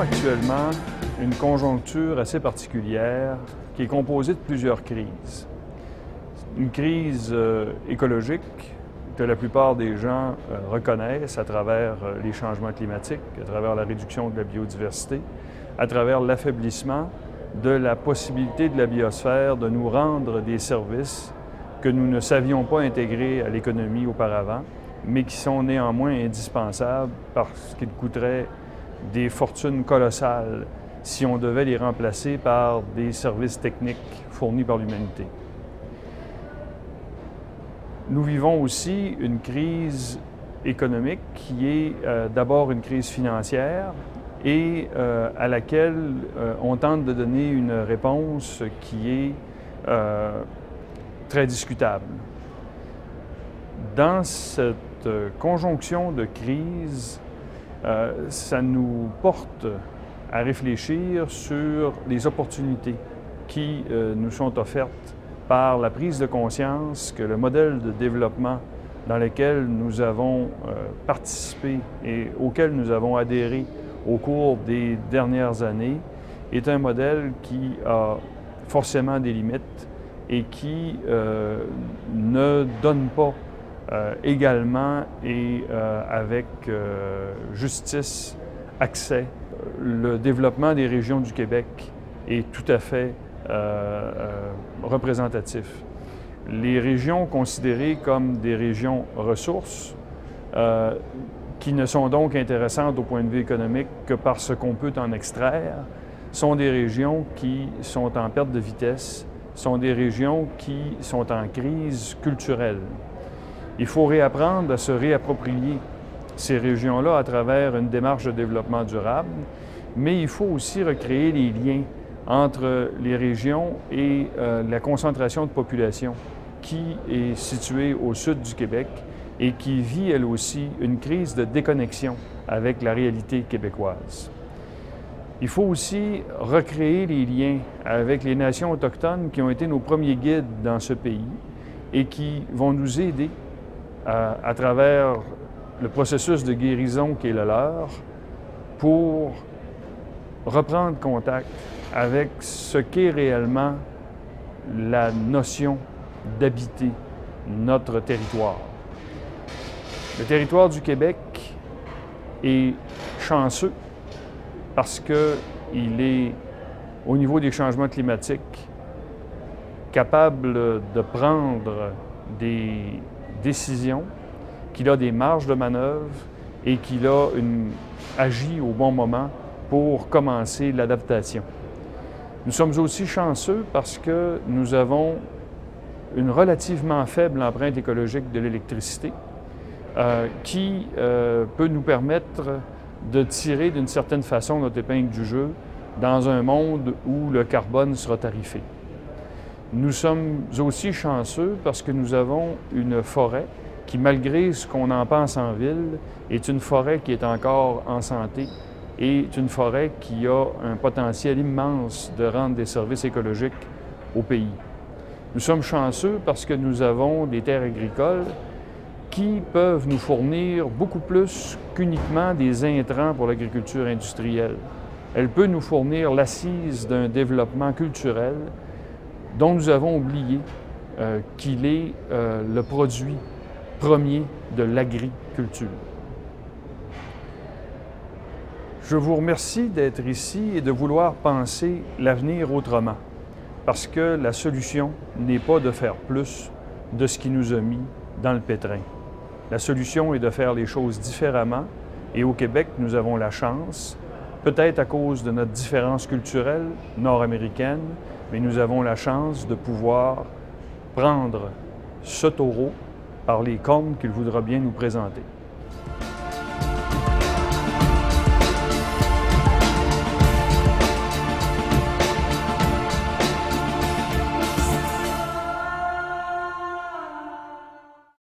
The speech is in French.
actuellement une conjoncture assez particulière qui est composée de plusieurs crises. Une crise écologique que la plupart des gens reconnaissent à travers les changements climatiques, à travers la réduction de la biodiversité, à travers l'affaiblissement de la possibilité de la biosphère de nous rendre des services que nous ne savions pas intégrer à l'économie auparavant, mais qui sont néanmoins indispensables parce qu'ils coûteraient des fortunes colossales si on devait les remplacer par des services techniques fournis par l'humanité. Nous vivons aussi une crise économique qui est d'abord une crise financière et à laquelle on tente de donner une réponse qui est très discutable. Dans cette conjonction de crise, ça nous porte à réfléchir sur les opportunités qui nous sont offertes par la prise de conscience que le modèle de développement dans lequel nous avons participé et auquel nous avons adhéré au cours des dernières années est un modèle qui a forcément des limites et qui ne donne pas également et avec justice accès. Le développement des régions du Québec est tout à fait représentatif. Les régions considérées comme des régions ressources, qui ne sont donc intéressantes au point de vue économique que parce qu'on peut en extraire, sont des régions qui sont en perte de vitesse, sont des régions qui sont en crise culturelle. Il faut réapprendre à se réapproprier ces régions-là à travers une démarche de développement durable, mais il faut aussi recréer les liens entre les régions et la concentration de population qui est située au sud du Québec et qui vit, elle aussi, une crise de déconnexion avec la réalité québécoise. Il faut aussi recréer les liens avec les nations autochtones qui ont été nos premiers guides dans ce pays et qui vont nous aider à travers le processus de guérison qui est le leur pour reprendre contact avec ce qu'est réellement la notion d'habiter notre territoire. Le territoire du Québec est chanceux parce qu'il est, au niveau des changements climatiques, capable de prendre des décisions, qu'il a des marges de manœuvre et qu'il agit au bon moment pour commencer l'adaptation. Nous sommes aussi chanceux parce que nous avons une relativement faible empreinte écologique de l'électricité qui peut nous permettre de tirer d'une certaine façon notre épingle du jeu dans un monde où le carbone sera tarifé. Nous sommes aussi chanceux parce que nous avons une forêt qui, malgré ce qu'on en pense en ville, est une forêt qui est encore en santé et est une forêt qui a un potentiel immense de rendre des services écologiques au pays. Nous sommes chanceux parce que nous avons des terres agricoles qui peuvent nous fournir beaucoup plus qu'uniquement des intrants pour l'agriculture industrielle. Elle peut nous fournir l'assise d'un développement culturel dont nous avons oublié qu'il est le produit premier de l'agriculture. Je vous remercie d'être ici et de vouloir penser l'avenir autrement, parce que la solution n'est pas de faire plus de ce qui nous a mis dans le pétrin. La solution est de faire les choses différemment et au Québec, nous avons la chance, peut-être à cause de notre différence culturelle nord-américaine, mais nous avons la chance de pouvoir prendre ce taureau par les cornes qu'il voudra bien nous présenter.